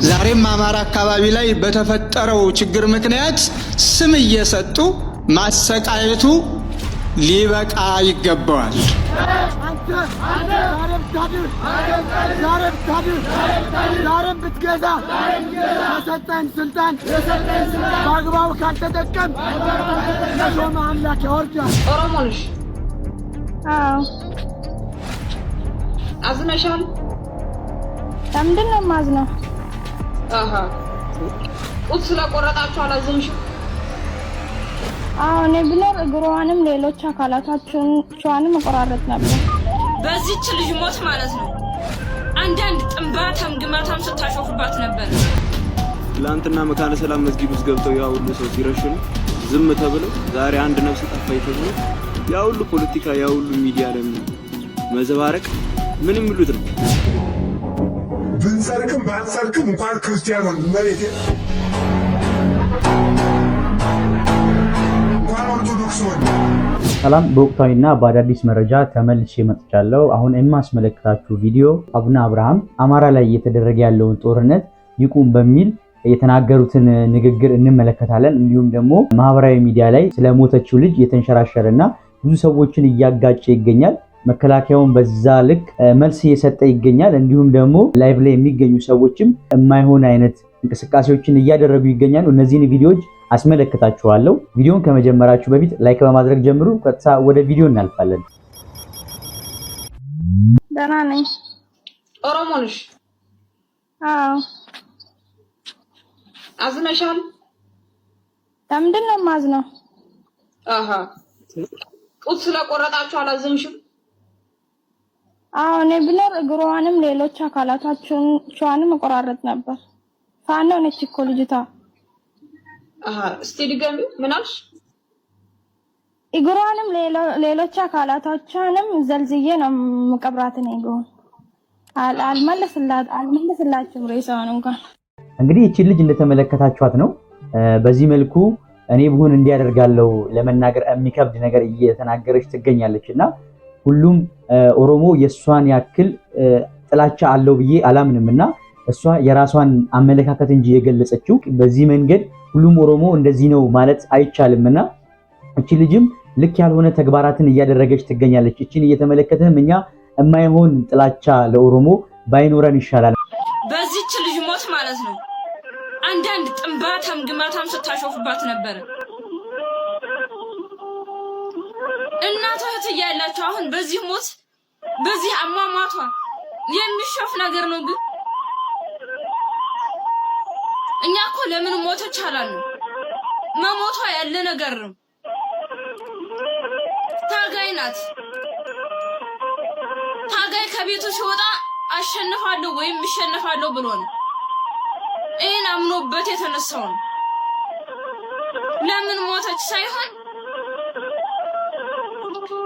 ዛሬም አማራ አካባቢ ላይ በተፈጠረው ችግር ምክንያት ስም እየሰጡ ማሰቃየቱ ሊበቃ ይገባዋል። ዛሬም ብትገዛ የሰጠን ስልጣን በአግባቡ ካልተጠቀም ለሾመ አምላክ ያወርዳል። ኦሮሞ ነሽ? አዎ። አዝነሻል? ለምንድን ነው የማዝነው? አሃ ጡት ስለቆረጣችሁ አላዘንሽም? አዎ፣ እኔ ብኖር እግሯንም ሌሎች አካላታቸውንም እቆራረጥ ነበር። በዚህች ልጅ ሞት ማለት ነው አንዳንድ ጥንባታም ግማታም ስታሾፍባት ነበር። ትላንትና መካነ ሰላም መስጊድ ውስጥ ገብተው ያ ሁሉ ሰው ሲረሽኑ ዝም ተብለው ዛሬ አንድ ነፍስ ጠፋይ ተብሎ ያ ሁሉ ፖለቲካ ያ ሁሉ ሚዲያ ላይ መዘባረቅ ምንም ይሉት ነው። ብንሰርክም ባንሰርክም እንኳን ክርስቲያን ነው መሬት እንኳን ኦርቶዶክስ ነው። ሰላም፣ በወቅታዊና በአዳዲስ መረጃ ተመልሼ መጥቻለሁ። አሁን የማስመለክታችሁ ቪዲዮ አቡነ አብርሃም አማራ ላይ እየተደረገ ያለውን ጦርነት ይቁም በሚል የተናገሩትን ንግግር እንመለከታለን። እንዲሁም ደግሞ ማህበራዊ ሚዲያ ላይ ስለሞተችው ልጅ የተንሸራሸረና ብዙ ሰዎችን እያጋጨ ይገኛል። መከላከያውን በዛ ልክ መልስ እየሰጠ ይገኛል። እንዲሁም ደግሞ ላይቭ ላይ የሚገኙ ሰዎችም የማይሆን አይነት እንቅስቃሴዎችን እያደረጉ ይገኛሉ። እነዚህን ቪዲዮዎች አስመለክታችኋለሁ። ቪዲዮን ከመጀመራችሁ በፊት ላይክ በማድረግ ጀምሩ። ቀጥታ ወደ ቪዲዮ እናልፋለን። ደህና ነኝ። ኦሮሞ ነሽ? አዎ። አዝነሻል? ለምንድን ነው የማዝነው? አሃ ጡት ስለቆረጣችሁ አላዘንሽም? አዎ፣ እኔ ብኖር እግሯንም ሌሎች አካላታቸውንም እቆራረጥ ነበር። ፋኖ ነች እኮ ልጅቷ። አሃ እስቲ ድገሚ። ምን አልሽ? እግሯንም ሌሎች አካላታቸውንም ዘልዝዬ ነው መቀብራት ነው ይጎን አልመለስላችሁም ሬሳውን እንኳን። እንግዲህ እቺ ልጅ እንደተመለከታችኋት ነው። በዚህ መልኩ እኔ ብሆን እንዲያደርጋለው ለመናገር የሚከብድ ነገር እየተናገረች ትገኛለችና ሁሉም ኦሮሞ የሷን ያክል ጥላቻ አለው ብዬ አላምንምና እሷ የራሷን አመለካከት እንጂ የገለጸችው በዚህ መንገድ ሁሉም ኦሮሞ እንደዚህ ነው ማለት አይቻልምና እቺ ልጅም ልክ ያልሆነ ተግባራትን እያደረገች ትገኛለች። እቺን እየተመለከተም እኛ የማይሆን ጥላቻ ለኦሮሞ ባይኖረን ይሻላል። በዚህች ልጅ ሞት ማለት ነው አንዳንድ ጥንባታም ግማታም ስታሾፍባት ነበር። እናቷ እህት እያላችሁ አሁን በዚህ ሞት በዚህ አሟሟቷ የሚሾፍ ነገር ነው። ግን እኛ እኮ ለምን ሞተች አላልንም። መሞቷ ያለ ነገር ነው። ታጋይ ናት። ታጋይ ከቤቱ ሲወጣ አሸንፋለሁ ወይም እሸነፋለሁ ብሎ ነው። ይሄን አምኖበት የተነሳው ነው። ለምን ሞተች ሳይሆን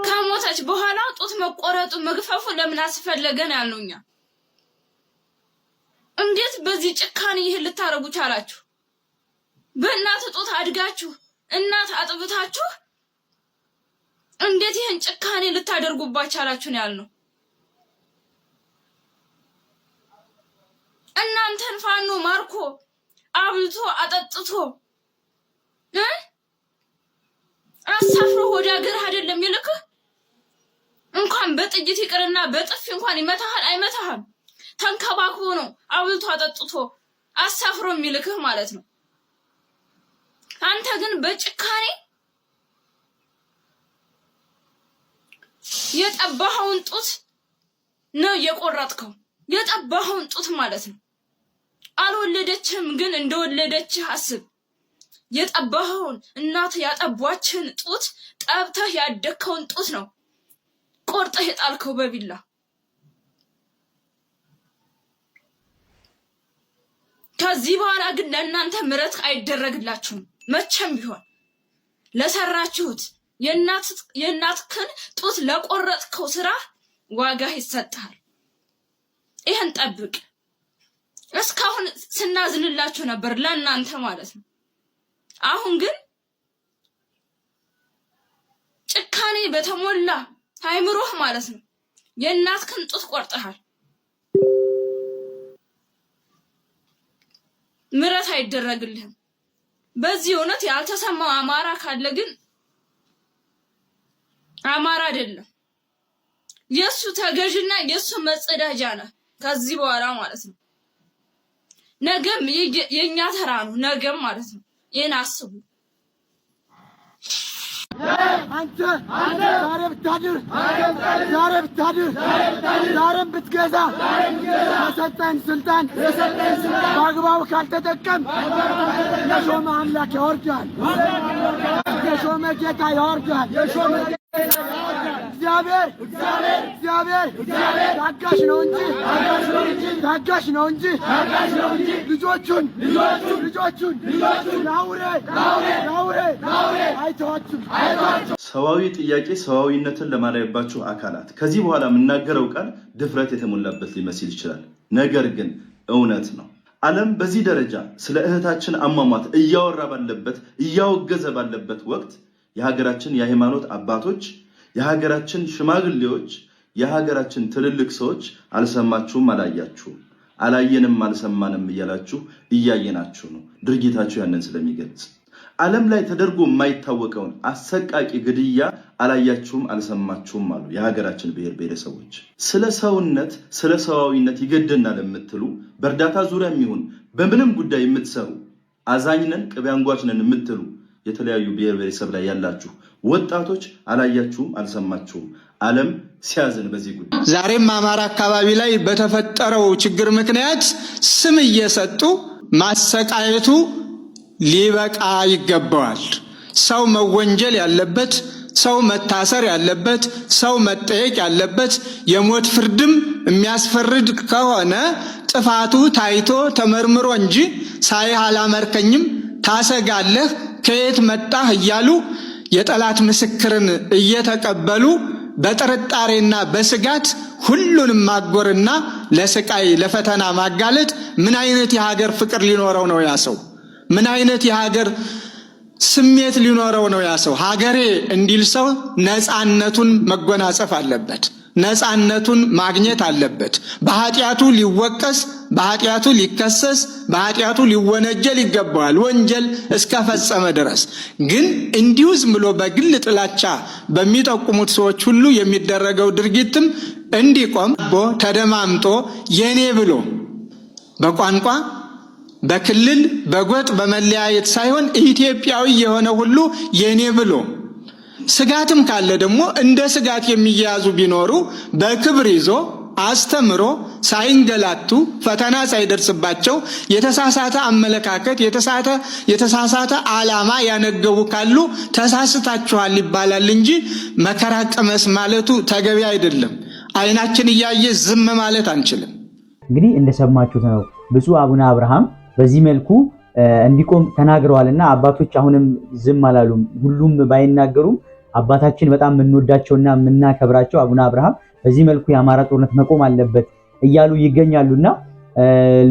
ከሞተች በኋላ ጡት መቆረጡ መግፈፉ ለምን አስፈለገ ነው ያልነውኛ። እንዴት በዚህ ጭካኔ ይሄን ልታረጉ ቻላችሁ? በእናት ጡት አድጋችሁ እናት አጥብታችሁ እንዴት ይሄን ጭካኔ ልታደርጉባት ቻላችሁ ነው ያልነው። እናንተን ፋኖ ማርኮ አብልቶ አጠጥቶ አሳፍሮ ወደ ሀገር አይደለም ይልክህ። እንኳን በጥይት ይቅርና በጥፊ እንኳን ይመታሃል አይመታህም። ተንከባክቦ ነው አብልቶ አጠጥቶ አሳፍሮ የሚልክህ ማለት ነው። አንተ ግን በጭካኔ የጠባኸውን ጡት ነው የቆረጥከው። የጠባኸውን ጡት ማለት ነው። አልወለደችህም፣ ግን እንደወለደችህ አስብ። የጠባኸውን እናት ያጠቧችን ጡት ጠብተህ ያደከውን ጡት ነው ቆርጠህ የጣልከው በቢላ። ከዚህ በኋላ ግን ለእናንተ ምሕረት አይደረግላችሁም መቼም ቢሆን። ለሰራችሁት የእናትህን ጡት ለቆረጥከው ስራ ዋጋ ይሰጣል። ይሄን ጠብቅ። እስካሁን ስናዝንላችሁ ነበር ለእናንተ ማለት ነው። አሁን ግን ጭካኔ በተሞላ አይምሮህ ማለት ነው የእናትህን ጡት ቆርጠሃል። ምረት አይደረግልህም። በዚህ እውነት ያልተሰማው አማራ ካለ ግን አማራ አይደለም። የሱ ተገዥና የሱ መጸዳጃ ነው ከዚህ በኋላ ማለት ነው። ነገም የኛ ተራ ነው ነገም ማለት ነው። ይሄን አስቡ። አንተ ዛሬ ብታድር ዛሬም ብትገዛ የሰጠን ስልጣን በአግባቡ ካልተጠቀም የሾመ አምላክ ያወርዳል። የሾመ ጌታ ያወርዳል። እግዚአብሔር ታጋሽ ነው እንጂ ልጆቹን ለአውሬ አይተዋችሁም። ሰዋዊ ጥያቄ ሰዋዊነትን ለማላየባችሁ አካላት ከዚህ በኋላ የምናገረው ቃል ድፍረት የተሞላበት ሊመስል ይችላል። ነገር ግን እውነት ነው። ዓለም በዚህ ደረጃ ስለ እህታችን አሟሟት እያወራ ባለበት እያወገዘ ባለበት ወቅት የሀገራችን የሃይማኖት አባቶች፣ የሀገራችን ሽማግሌዎች፣ የሀገራችን ትልልቅ ሰዎች አልሰማችሁም፣ አላያችሁም፣ አላየንም፣ አልሰማንም እያላችሁ እያየናችሁ ነው። ድርጊታችሁ ያንን ስለሚገልጽ ዓለም ላይ ተደርጎ የማይታወቀውን አሰቃቂ ግድያ አላያችሁም፣ አልሰማችሁም አሉ የሀገራችን ብሔር ብሔረሰቦች። ስለ ሰውነት ስለ ሰዋዊነት ይገደናል የምትሉ በእርዳታ ዙሪያ የሚሆን በምንም ጉዳይ የምትሰሩ አዛኝነን ቅቤ አንጓች ነን የምትሉ የተለያዩ ብሔር ብሔረሰብ ላይ ያላችሁ ወጣቶች አላያችሁም፣ አልሰማችሁም። ዓለም ሲያዝን በዚህ ጉዳይ ዛሬም አማራ አካባቢ ላይ በተፈጠረው ችግር ምክንያት ስም እየሰጡ ማሰቃየቱ ሊበቃ ይገባዋል። ሰው መወንጀል ያለበት፣ ሰው መታሰር ያለበት፣ ሰው መጠየቅ ያለበት፣ የሞት ፍርድም የሚያስፈርድ ከሆነ ጥፋቱ ታይቶ ተመርምሮ እንጂ ሳይህ አላመርከኝም፣ ታሰጋለህ፣ ከየት መጣህ እያሉ የጠላት ምስክርን እየተቀበሉ በጥርጣሬና በስጋት ሁሉንም ማጎርና ለስቃይ ለፈተና ማጋለጥ ምን አይነት የሀገር ፍቅር ሊኖረው ነው ያ ሰው? ምን አይነት የሀገር ስሜት ሊኖረው ነው ያ ሰው? ሀገሬ እንዲል ሰው ነፃነቱን መጎናጸፍ አለበት። ነፃነቱን ማግኘት አለበት። በኃጢአቱ ሊወቀስ፣ በኃጢአቱ ሊከሰስ፣ በኃጢአቱ ሊወነጀል ይገባዋል ወንጀል እስከፈጸመ ድረስ። ግን እንዲሁ ዝም ብሎ በግል ጥላቻ በሚጠቁሙት ሰዎች ሁሉ የሚደረገው ድርጊትም እንዲቆም ተደማምጦ የኔ ብሎ በቋንቋ በክልል በጎጥ በመለያየት ሳይሆን ኢትዮጵያዊ የሆነ ሁሉ የኔ ብሎ ስጋትም ካለ ደግሞ እንደ ስጋት የሚያያዙ ቢኖሩ በክብር ይዞ አስተምሮ ሳይንገላቱ ፈተና ሳይደርስባቸው የተሳሳተ አመለካከት የተሳሳተ ዓላማ ያነገቡ ካሉ ተሳስታችኋል ይባላል እንጂ መከራ ቀመስ ማለቱ ተገቢ አይደለም። አይናችን እያየ ዝም ማለት አንችልም። እንግዲህ እንደሰማችሁት ነው ብፁዕ አቡነ አብርሃም በዚህ መልኩ እንዲቆም ተናግረዋልና አባቶች አሁንም ዝም አላሉም። ሁሉም ባይናገሩም አባታችን በጣም የምንወዳቸውና የምናከብራቸው አቡነ አብርሃም በዚህ መልኩ የአማራ ጦርነት መቆም አለበት እያሉ ይገኛሉና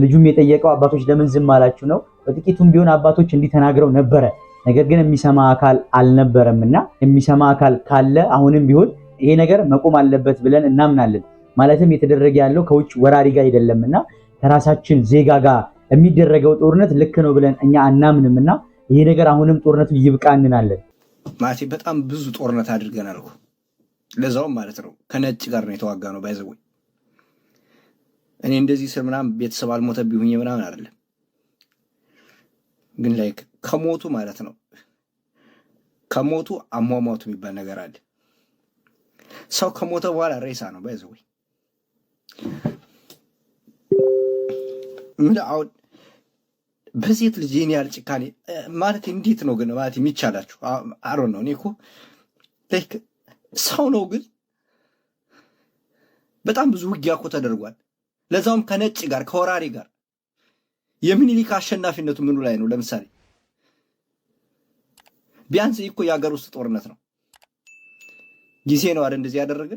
ልጁም የጠየቀው አባቶች ለምን ዝም አላችሁ ነው። በጥቂቱም ቢሆን አባቶች እንዲተናግረው ነበረ። ነገር ግን የሚሰማ አካል አልነበረምና የሚሰማ አካል ካለ አሁንም ቢሆን ይሄ ነገር መቆም አለበት ብለን እናምናለን። ማለትም የተደረገ ያለው ከውጭ ወራሪ ጋር አይደለምና ከራሳችን ዜጋ ጋር የሚደረገው ጦርነት ልክ ነው ብለን እኛ አናምንምና ይሄ ነገር አሁንም ጦርነቱ ይብቃ እንላለን። ማቲ በጣም ብዙ ጦርነት አድርገናል እኮ ለዛውም ማለት ነው ከነጭ ጋር ነው የተዋጋ ነው ባይዘው። እኔ እንደዚህ ስር ምናምን ቤተሰብ አልሞተብኝ ምናምን አይደለም፣ ግን ላይክ ከሞቱ ማለት ነው ከሞቱ አሟሟቱ የሚባል ነገር አለ። ሰው ከሞተ በኋላ ሬሳ ነው ባይዘው። ምን አሁን በሴት ልጅ የኔ ያህል ጭካኔ ማለት እንዴት ነው ግን ማለት የሚቻላችሁ? አሮ ነው። እኔ እኮ ላይክ ሰው ነው፣ ግን በጣም ብዙ ውጊያ እኮ ተደርጓል። ለዛውም ከነጭ ጋር ከወራሪ ጋር። የሚኒሊክ አሸናፊነቱ ምኑ ላይ ነው? ለምሳሌ ቢያንስ እኮ የሀገር ውስጥ ጦርነት ነው፣ ጊዜ ነው አይደል እንደዚህ ያደረገ።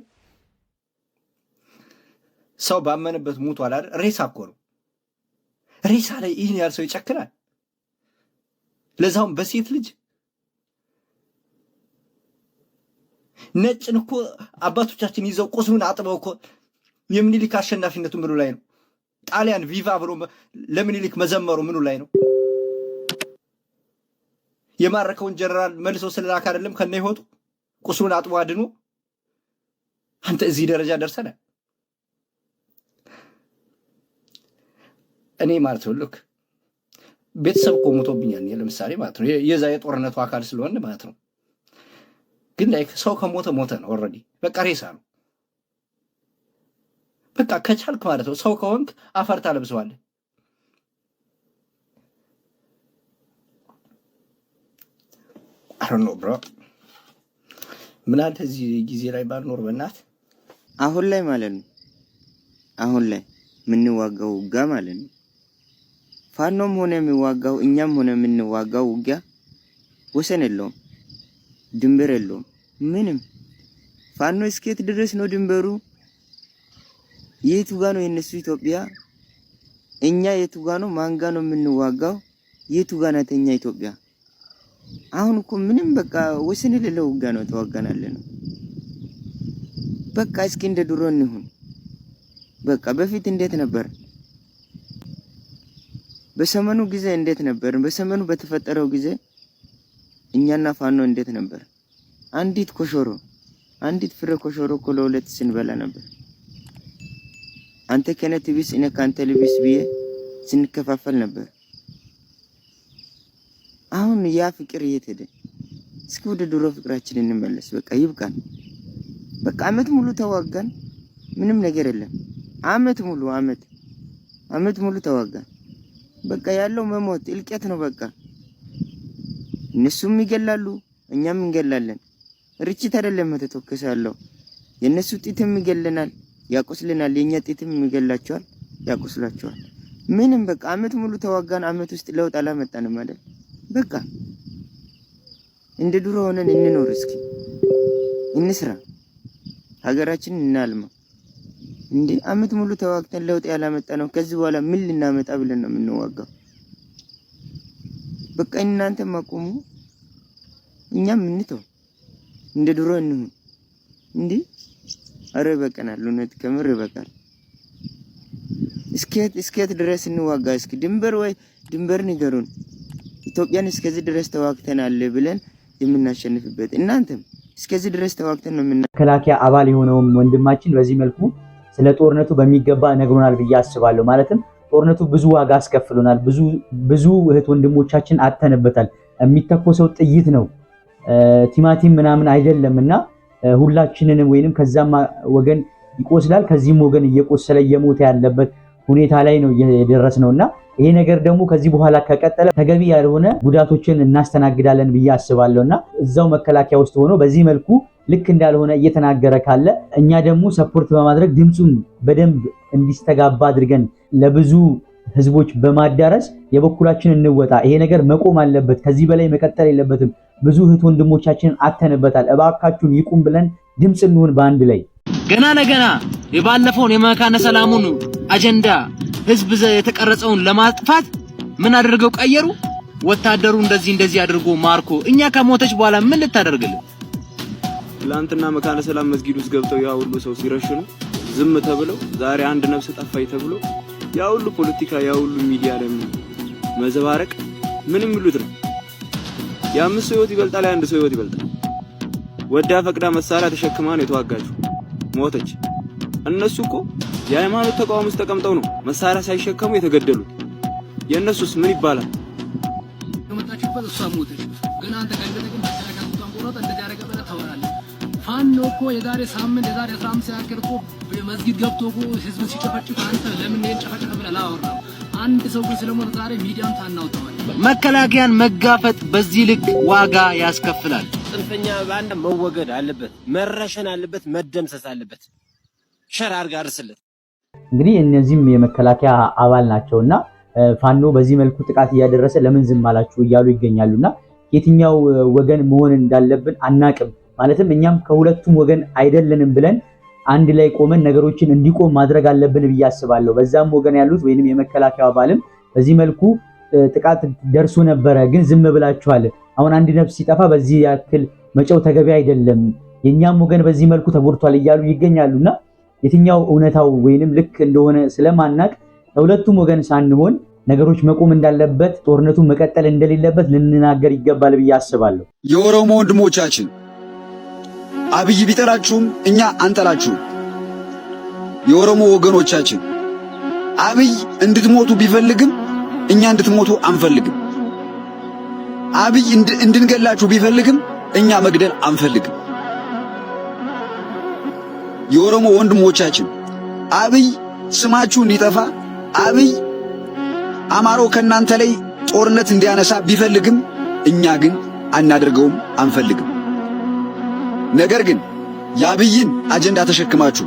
ሰው ባመነበት ሙቷል አይደል? ሬሳ እኮ ነው። ሬሳ ላይ ይህን ያህል ሰው ይጨክናል? ለዛውም በሴት ልጅ። ነጭን እኮ አባቶቻችን ይዘው ቁስሉን አጥበው እኮ የሚኒሊክ አሸናፊነቱ ምኑ ላይ ነው? ጣሊያን ቪቫ ብሎ ለምኒልክ መዘመሩ ምኑ ላይ ነው? የማረከውን ጀነራል መልሶ ስለላክ አይደለም ከነ ህይወቱ ቁስሉን አጥቦ አድኖ። አንተ እዚህ ደረጃ ደርሰናል። እኔ ማለት ነው ልክ ቤተሰብ እኮ ሞቶብኛል ለምሳሌ ማለት ነው የዛ የጦርነቱ አካል ስለሆነ ማለት ነው። ግን ላይክ ሰው ከሞተ ሞተ ነው ኦልሬዲ በቃ ሬሳ ነው። በቃ ከቻልክ ማለት ነው ሰው ከሆንክ አፈር ታለብሰዋለህ። I don't know bro ምን አለ እዚህ ጊዜ ላይ ባልኖር በእናት አሁን ላይ ማለት ነው አሁን ላይ ምንዋጋው ውጋ ማለት ነው ፋኖም ሆነ የሚዋጋው እኛም ሆነ ምንዋጋው ውጊያ ወሰን የለውም ድንበር የለውም ምንም ፋኖ እስከት ድረስ ነው ድንበሩ የቱ ጋር ነው የነሱ ኢትዮጵያ እኛ የቱ ጋር ነው ማን ጋር ነው ምንዋጋው የቱ ጋር ነው ተኛ ኢትዮጵያ አሁን እኮ ምንም በቃ ወሰን የሌለው ውጋ ነው ተዋጋናል ነው በቃ እስኪ እንደ ድሮ እንሁን በቃ በፊት እንዴት ነበር በሰመኑ ጊዜ እንዴት ነበር በሰመኑ በተፈጠረው ጊዜ እኛና ፋኖ እንዴት ነበር አንዲት ኮሾሮ አንዲት ፍሬ ኮሾሮ እኮ ለሁለት ስንበላ ነበር አንተ ከነ ቲቪስ እኔ ካንተ ልብስ ብዬ ስንከፋፈል ነበር አሁን ያ ፍቅር የት ሄደ እስኪ ወደ ድሮ ፍቅራችን እንመለስ በቃ ይብቃን በቃ አመት ሙሉ ተዋጋን ምንም ነገር የለም አመት ሙሉ ተዋጋን በቃ ያለው መሞት እልቀት ነው በቃ እነሱም ይገላሉ እኛም እንገላለን ርችት አይደለም ተተከሳለው የነሱ ጥትም ይገለናል ያቆስልናል የኛ ጥትም ይገላቸዋል ያቆስላቸዋል ምንም በቃ አመት ሙሉ ተዋጋን አመት ውስጥ ለውጥ አላመጣንም አይደል በቃ እንደ ድሮ ሆነን እንኖር እስኪ እንስራ ሀገራችንን እናልማ እንዴ አመት ሙሉ ተዋግተን ለውጥ ያላመጣ ነው ከዚህ በኋላ ምን ልናመጣ ብለን ነው የምንዋጋው በቃ እናንተ ማቆሙ እኛም እንተው እንደ ድሮ እንሁን እንዴ አረ በቀናል እውነት ከምር በቃል እስከት ድረስ እንዋጋ እስኪ ድንበር ንገሩን ኢትዮጵያን እስከዚህ ድረስ ተዋግተናል ብለን የምናሸንፍበት እናንተም እስከዚህ ድረስ ተዋግተን ነው መከላከያ አባል የሆነው ወንድማችን በዚህ መልኩ ስለ ጦርነቱ በሚገባ ነግሮናል ብዬ አስባለሁ ማለትም ጦርነቱ ብዙ ዋጋ አስከፍሎናል ብዙ እህት ወንድሞቻችን አተነበታል የሚተኮሰው ጥይት ነው ቲማቲም ምናምን አይደለምና ሁላችንንም ወይንም ከዛም ወገን ይቆስላል ከዚህም ወገን እየቆሰለ እየሞተ ያለበት ሁኔታ ላይ ነው የደረስነውና ይሄ ነገር ደግሞ ከዚህ በኋላ ከቀጠለ ተገቢ ያልሆነ ጉዳቶችን እናስተናግዳለን ብዬ አስባለሁና እዛው መከላከያ ውስጥ ሆኖ በዚህ መልኩ ልክ እንዳልሆነ እየተናገረ ካለ እኛ ደግሞ ሰፖርት በማድረግ ድምጹን በደንብ እንዲስተጋባ አድርገን ለብዙ ህዝቦች በማዳረስ የበኩላችንን እንወጣ ይሄ ነገር መቆም አለበት ከዚህ በላይ መቀጠል የለበትም ብዙ እህት ወንድሞቻችንን አተነበታል እባካችሁን ይቁም ብለን ድምጽ እንሆን በአንድ ላይ ገና ለገና የባለፈውን የመካነ ሰላሙን አጀንዳ ህዝብ የተቀረጸውን ለማጥፋት ምን አድርገው ቀየሩ ወታደሩ እንደዚህ አድርጎ ማርኮ እኛ ከሞተች በኋላ ምን ልታደርግልን ትላንትና መካነ ሰላም መስጊድ ውስጥ ገብተው ያ ሁሉ ሰው ሲረሽኑ ዝም ተብለው ዛሬ አንድ ነፍስ ጠፋይ ተብሎ ያ ሁሉ ፖለቲካ ያ ሁሉ ሚዲያ ላይ መዘባረቅ ምንም ይሉት ነው የአምስት ሰው ህይወት ይበልጣል የአንድ ሰው ህይወት ይበልጣል ወዳ ፈቅዳ መሳሪያ ተሸክማ ነው የተዋጋችው ሞተች እነሱ እኮ የሃይማኖት ተቋም ውስጥ ተቀምጠው ነው መሳሪያ ሳይሸከሙ የተገደሉት የነሱስ ምን ይባላል ከመጣችበት እሷ ሞተች ግን አንተ ከእንደገና መሳሪያ ቁጣን ቆረጠ እንደዳረገ በለ ተወራለህ ፋኖ እኮ የዛሬ ሳምንት የዛሬ 15 ያክል እኮ በመስጊድ ገብቶ እኮ ህዝብን ሲጨፈጭፍ አንተ ለምን ይሄን ጨፈጨፈ ብለህ ላወራው አንድ ሰው ግን ስለሞተ ዛሬ ሚዲያም ታናውጣው መከላከያን መጋፈጥ በዚህ ልክ ዋጋ ያስከፍላል ጽንፈኛ ባንዳ መወገድ አለበት መረሸን አለበት መደምሰስ አለበት ሸር አድርጋ አርስለት እንግዲህ እነዚህም የመከላከያ አባል ናቸውና ፋኖ በዚህ መልኩ ጥቃት እያደረሰ ለምን ዝም አላችሁ እያሉ ይገኛሉና የትኛው ወገን መሆን እንዳለብን አናቅም ማለትም እኛም ከሁለቱም ወገን አይደለንም ብለን አንድ ላይ ቆመን ነገሮችን እንዲቆም ማድረግ አለብን ብዬ አስባለሁ በዛም ወገን ያሉት ወይንም የመከላከያ አባልም በዚህ መልኩ ጥቃት ደርሶ ነበረ ግን ዝም ብላችኋል አሁን አንድ ነፍስ ሲጠፋ በዚህ ያክል መጨው ተገቢ አይደለም የኛም ወገን በዚህ መልኩ ተጎድቷል እያሉ ይገኛሉና የትኛው እውነታው ወይንም ልክ እንደሆነ ስለማናቅ ሁለቱም ወገን ሳንሆን ነገሮች መቆም እንዳለበት ጦርነቱ መቀጠል እንደሌለበት ልንናገር ይገባል ብዬ አስባለሁ። የኦሮሞ ወንድሞቻችን አብይ ቢጠላችሁም እኛ አንጠላችሁም። የኦሮሞ ወገኖቻችን አብይ እንድትሞቱ ቢፈልግም እኛ እንድትሞቱ አንፈልግም። አብይ እንድንገላችሁ ቢፈልግም እኛ መግደል አንፈልግም። የኦሮሞ ወንድሞቻችን አብይ ስማችሁ እንዲጠፋ አብይ አማራው ከናንተ ላይ ጦርነት እንዲያነሳ ቢፈልግም እኛ ግን አናደርገውም አንፈልግም። ነገር ግን የአብይን አጀንዳ ተሸክማችሁ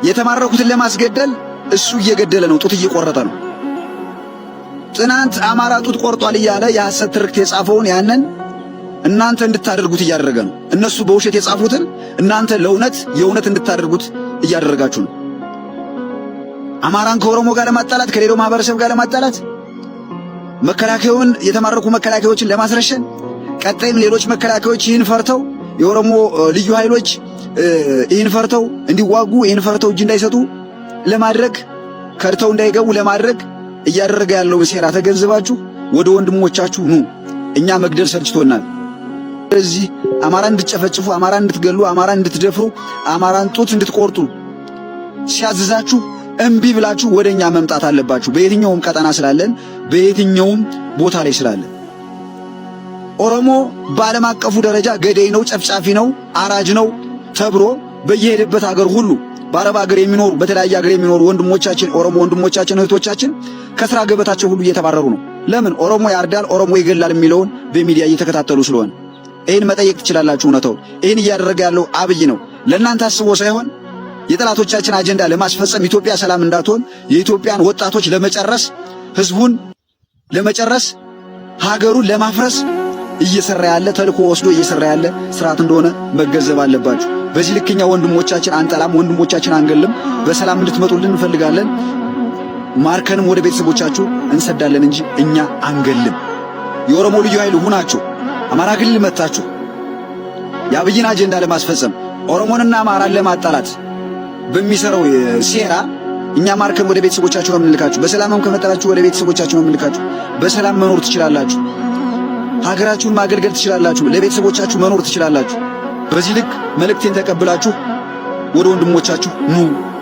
የተማረኩትን ለማስገደል እሱ እየገደለ ነው፣ ጡት እየቆረጠ ነው። ትናንት አማራ ጡት ቆርጧል እያለ የሐሰት ትርክት የጻፈውን ያንን እናንተ እንድታደርጉት እያደረገ ነው። እነሱ በውሸት የጻፉትን እናንተ ለእውነት የእውነት እንድታደርጉት እያደረጋችሁ ነው። አማራን ከኦሮሞ ጋር ለማጣላት ከሌላው ማህበረሰብ ጋር ለማጣላት መከላከያውን የተማረኩ መከላከያዎችን ለማስረሸን ቀጣይም ሌሎች መከላከያዎች ይህን ፈርተው የኦሮሞ ልዩ ኃይሎች ይህን ፈርተው እንዲዋጉ ይህን ፈርተው እጅ እንዳይሰጡ ለማድረግ ከርተው እንዳይገቡ ለማድረግ እያደረገ ያለው ሴራ ተገንዝባችሁ ወደ ወንድሞቻችሁ ኑ። እኛ መግደል ሰልችቶናል። ስለዚህ አማራን እንድትጨፈጭፉ፣ አማራን እንድትገሉ፣ አማራን እንድትደፍሩ፣ አማራን ጡት እንድትቆርጡ ሲያዝዛችሁ እምቢ ብላችሁ ወደኛ መምጣት አለባችሁ። በየትኛውም ቀጠና ስላለን፣ በየትኛውም ቦታ ላይ ስላለን ኦሮሞ በዓለም አቀፉ ደረጃ ገዳይ ነው፣ ጨፍጫፊ ነው፣ አራጅ ነው ተብሎ በየሄደበት ሀገር ሁሉ በአረብ ሀገር የሚኖሩ በተለያየ ሀገር የሚኖሩ ወንድሞቻችን ኦሮሞ ወንድሞቻችን እህቶቻችን ከስራ ገበታቸው ሁሉ እየተባረሩ ነው። ለምን? ኦሮሞ ያርዳል፣ ኦሮሞ ይገላል የሚለውን በሚዲያ እየተከታተሉ ስለሆነ። ይህን መጠየቅ ትችላላችሁ። እውነታው ይህን እያደረገ ያለው አብይ ነው። ለእናንተ አስቦ ሳይሆን የጠላቶቻችን አጀንዳ ለማስፈጸም ኢትዮጵያ ሰላም እንዳትሆን የኢትዮጵያን ወጣቶች ለመጨረስ ህዝቡን ለመጨረስ ሀገሩን ለማፍረስ እየሰራ ያለ ተልኮ ወስዶ እየሰራ ያለ ስርዓት እንደሆነ መገንዘብ አለባችሁ። በዚህ ልክኛ ወንድሞቻችን አንጠላም፣ ወንድሞቻችን አንገልም። በሰላም እንድትመጡልን እንፈልጋለን። ማርከንም ወደ ቤተሰቦቻችሁ እንሰዳለን እንጂ እኛ አንገልም። የኦሮሞ ልዩ ኃይል ሁናችሁ አማራ ክልል መታችሁ የአብይን አጀንዳ ለማስፈጸም ኦሮሞንና አማራን ለማጣላት በሚሰራው ሴራ እኛ ማርከን ወደ ቤተሰቦቻችሁ ነው የምንልካችሁ። በሰላምም ከመጣላችሁ ወደ ቤተሰቦቻችሁ ነው የምንልካችሁ። በሰላም መኖር ትችላላችሁ። ሀገራችሁን ማገልገል ትችላላችሁ። ለቤተሰቦቻችሁ መኖር ትችላላችሁ። በዚህ ልክ መልእክቴን ተቀብላችሁ ወደ ወንድሞቻችሁ ኑ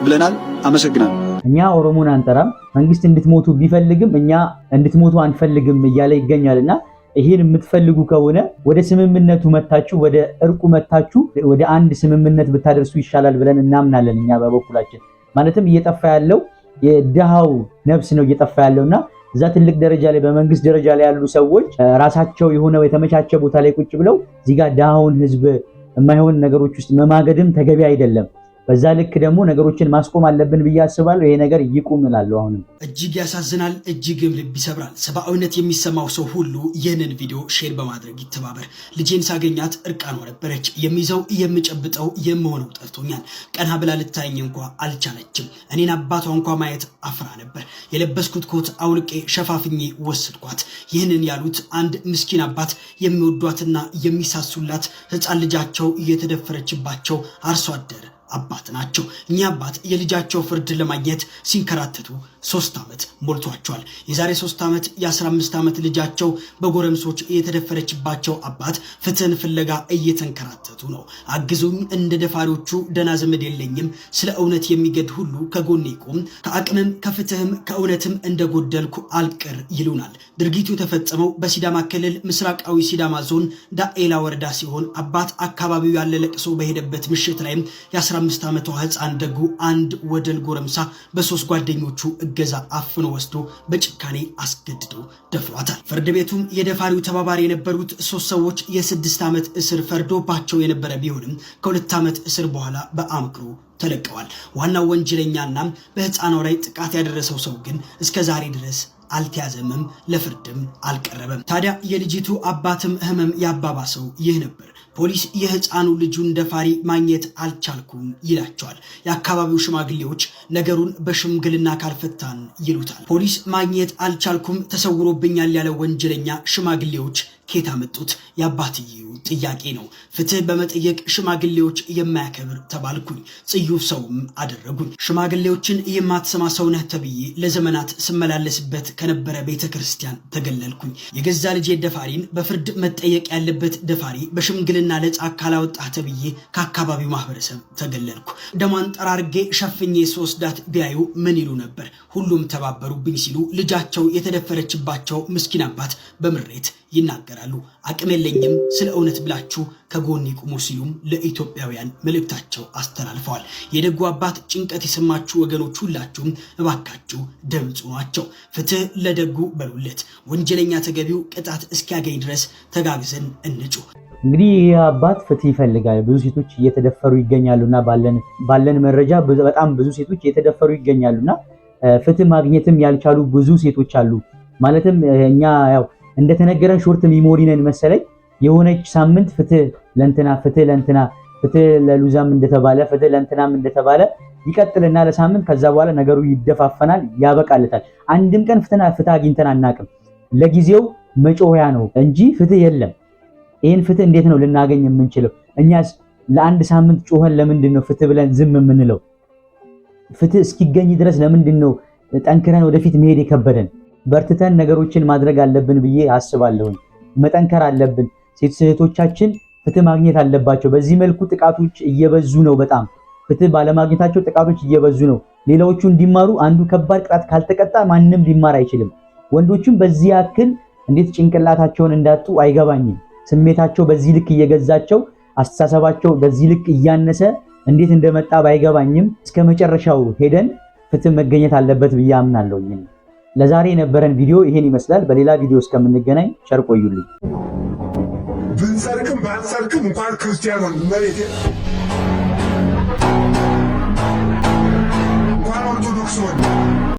ብለናል። አመሰግናለሁ። እኛ ኦሮሞን አንጠራም። መንግስት እንድትሞቱ ቢፈልግም እኛ እንድትሞቱ አንፈልግም እያለ ይገኛልና ይሄን የምትፈልጉ ከሆነ ወደ ስምምነቱ መታችሁ፣ ወደ እርቁ መታችሁ ወደ አንድ ስምምነት ብታደርሱ ይሻላል ብለን እናምናለን። እኛ በበኩላችን ማለትም እየጠፋ ያለው የድሃው ነፍስ ነው እየጠፋ ያለውና እዛ ትልቅ ደረጃ ላይ በመንግስት ደረጃ ላይ ያሉ ሰዎች ራሳቸው የሆነ የተመቻቸ ቦታ ላይ ቁጭ ብለው እዚህ ጋር ድሃውን ህዝብ የማይሆን ነገሮች ውስጥ መማገድም ተገቢ አይደለም። በዛ ልክ ደግሞ ነገሮችን ማስቆም አለብን ብዬ አስባለሁ። ይሄ ነገር ይቁም እላለሁ። አሁንም እጅግ ያሳዝናል፣ እጅግም ልብ ይሰብራል። ሰብአዊነት የሚሰማው ሰው ሁሉ ይህንን ቪዲዮ ሼር በማድረግ ይተባበር። ልጄን ሳገኛት እርቃኗ ነበረች። የሚይዘው የምጨብጠው የምሆነው ጠርቶኛል። ቀና ብላ ልታየኝ እንኳ አልቻለችም። እኔን አባቷ እንኳ ማየት አፍራ ነበር። የለበስኩት ኮት አውልቄ ሸፋፍኜ ወሰድኳት። ይህንን ያሉት አንድ ምስኪን አባት የሚወዷትና የሚሳሱላት ህፃን ልጃቸው እየተደፈረችባቸው አርሶ አደር አባት ናቸው። እኛ አባት የልጃቸው ፍርድ ለማግኘት ሲንከራተቱ 3 ዓመት ሞልቷቸዋል። የዛሬ 3 ዓመት የ15 ዓመት ልጃቸው በጎረምሶች የተደፈረችባቸው አባት ፍትህን ፍለጋ እየተንከራተቱ ነው። አግዙኝ፣ እንደ ደፋሪዎቹ ደና ዘመድ የለኝም፣ ስለ እውነት የሚገድ ሁሉ ከጎኔ ይቁም፣ ከአቅምም ከፍትህም ከእውነትም እንደጎደልኩ አልቅር ይሉናል። ድርጊቱ የተፈጸመው በሲዳማ ክልል ምስራቃዊ ሲዳማ ዞን ዳኤላ ወረዳ ሲሆን አባት አካባቢው ያለ ለቅሶ በሄደበት ምሽት ላይም የ15 ዓመቷ ህፃን ደጉ አንድ ወደል ጎረምሳ በ3 ጓደኞቹ እገዛ አፍኖ ወስዶ በጭካኔ አስገድዶ ደፍሯታል። ፍርድ ቤቱም የደፋሪው ተባባሪ የነበሩት 3 ሰዎች የ6 ዓመት እስር ፈርዶባቸው የነበረ ቢሆንም ከ2 ዓመት እስር በኋላ በአምክሮ ተለቀዋል። ዋናው ወንጀለኛና በህፃኗ ላይ ጥቃት ያደረሰው ሰው ግን እስከ ዛሬ ድረስ አልተያዘምም፣ ለፍርድም አልቀረበም። ታዲያ የልጅቱ አባትም ህመም ያባባሰው ይህ ነበር። ፖሊስ የህፃኑ ልጁን ደፋሪ ማግኘት አልቻልኩም ይላቸዋል። የአካባቢው ሽማግሌዎች ነገሩን በሽምግልና ካልፈታን ይሉታል። ፖሊስ ማግኘት አልቻልኩም ተሰውሮብኛል ያለ ወንጀለኛ ሽማግሌዎች ኬታ መጡት ያባትየው ጥያቄ ነው። ፍትህ በመጠየቅ ሽማግሌዎች የማያከብር ተባልኩኝ። ጽዩፍ ሰውም አደረጉኝ። ሽማግሌዎችን የማትሰማ ሰው ነህ ተብዬ ለዘመናት ስመላለስበት ከነበረ ቤተክርስቲያን ተገለልኩኝ። የገዛ ልጄ ደፋሪን በፍርድ መጠየቅ ያለበት ደፋሪ በሽምግልና ለጫካ ላወጣህ ተብዬ ከአካባቢው ማህበረሰብ ተገለልኩ። ደሟን ጠራርጌ ሸፍኜ ስወስዳት ቢያዩ ምን ይሉ ነበር? ሁሉም ተባበሩብኝ ሲሉ ልጃቸው የተደፈረችባቸው ምስኪን አባት በምሬት ይናገራሉ። አቅም የለኝም፣ ስለ እውነት ብላችሁ ከጎኔ ቁሙ ሲሉም ለኢትዮጵያውያን መልእክታቸው አስተላልፈዋል። የደጉ አባት ጭንቀት የሰማችሁ ወገኖች ሁላችሁም እባካችሁ ድምፅ ናቸው። ፍትህ ለደጉ በሉለት። ወንጀለኛ ተገቢው ቅጣት እስኪያገኝ ድረስ ተጋግዘን እንጩ። እንግዲህ ይህ አባት ፍትህ ይፈልጋል። ብዙ ሴቶች እየተደፈሩ ይገኛሉና ባለን መረጃ በጣም ብዙ ሴቶች እየተደፈሩ ይገኛሉና ፍትህ ማግኘትም ያልቻሉ ብዙ ሴቶች አሉ። ማለትም እኛ ያው እንደተነገረን ሾርት ሚሞሪ ነን መሰለኝ። የሆነች ሳምንት ፍትህ ለእንትና ፍትህ ለሉዛም እንደተባለ ፍትህ ለእንትናም እንደተባለ ይቀጥልና ለሳምንት ከዛ በኋላ ነገሩ ይደፋፈናል፣ ያበቃለታል። አንድም ቀን ፍትህ አግኝተን አናቅም። ለጊዜው መጮያ ነው እንጂ ፍትህ የለም። ይህን ፍትህ እንዴት ነው ልናገኝ የምንችለው? እኛስ ለአንድ ሳምንት ጮኸን ለምንድን ነው ፍትህ ብለን ዝም የምንለው? ፍትህ እስኪገኝ ድረስ ለምንድን ነው ጠንክረን ወደፊት መሄድ የከበደን? በርትተን ነገሮችን ማድረግ አለብን ብዬ አስባለሁ። መጠንከር አለብን። ሴት እህቶቻችን ፍትህ ማግኘት አለባቸው። በዚህ መልኩ ጥቃቶች እየበዙ ነው። በጣም ፍትህ ባለማግኘታቸው ጥቃቶች እየበዙ ነው። ሌላዎቹ እንዲማሩ አንዱ ከባድ ቅጣት ካልተቀጣ ማንም ሊማር አይችልም። ወንዶችም በዚህ ያክል እንዴት ጭንቅላታቸውን እንዳጡ አይገባኝም። ስሜታቸው በዚህ ልክ እየገዛቸው አስተሳሰባቸው በዚህ ልክ እያነሰ እንዴት እንደመጣ ባይገባኝም እስከ መጨረሻው ሄደን ፍትህ መገኘት አለበት ብዬ አምናለሁ። ለዛሬ የነበረን ቪዲዮ ይሄን ይመስላል። በሌላ ቪዲዮ እስከምንገናኝ ቸር ቆዩልኝ። ብንሰርቅም ባንሰርቅም እንኳን ክርስቲያን ሆን መሬቴ እንኳን ኦርቶዶክስ ሆን